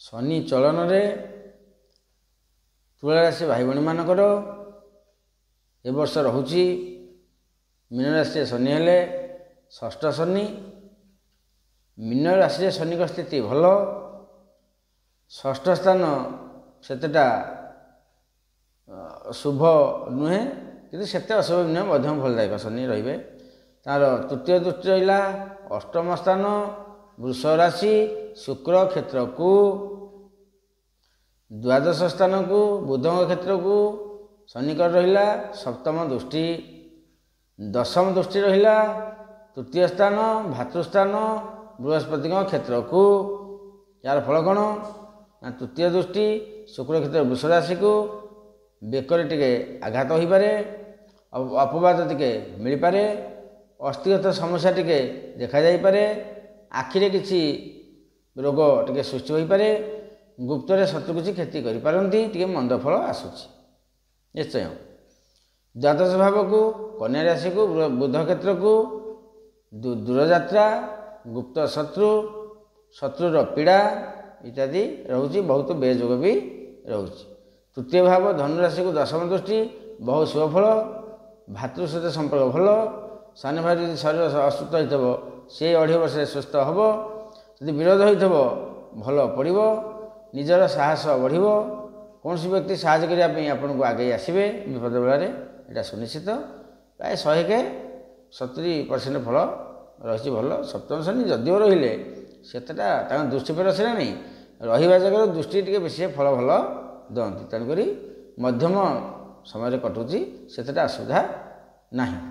शनि चलन तुला राशि भाई भाई मानकर ए वर्ष रोची मीन राशि शनि हेले षष्ठ शनि मीन राशि शनि का स्थिति भल षष्ठ स्थान सेतेटा शुभ नुहे कि सेते अशुभ नुहे मध्यम फलदायक शनि रे तार तृतीय दृष्टि रहा अष्टम स्थान वृष राशि शुक्र क्षेत्र को द्वादश स्थान को बुध क्षेत्र को शनिकर रहा सप्तम दृष्टि दशम दृष्टि रहा तृतीय स्थान भातृस्थान बृहस्पति क्षेत्र को यार फल कौन ना तृतीय दृष्टि शुक्र क्षेत्र वृष राशि को बेकर टे आघात हो पारे अपवाद टे मिल पारे अस्थिगत समस्या टे देखा जाई पारे आखिरे किसी रोग टे सृष्टि हो पारे गुप्त शत्रु किसी क्षति करपारती टे मंद फल आसूची निश्चय द्वादश भाव को कन्या राशि को बुध क्षेत्र को दूरयात्रा गुप्त शत्रु शत्रुर पीड़ा इत्यादि रोचे बहुत बेयोग भी रोचे तृतीय भाव धनुराशि को दशम दृष्टि बहुत शुभफल भातृ सहित संपर्क भल सान भाई शरीर असुस्थ हो से 2.5 वर्ष सुस्थ हम यदि विरोध हो भल पड़ो निजर साहस बढ़ कौन व्यक्ति साहय करने आपन को आगे आसवे विपद बेल यहाँ सुनिश्चित प्राय 170% फल रही भल सप्तम शनि जदिव रहिले सेटा दृष्टि पर आसला नहीं रहा जगह दृष्टि टे बेसी फल भल दिखती तेणुक मध्यम समय कटुची से असुविधा नहीं।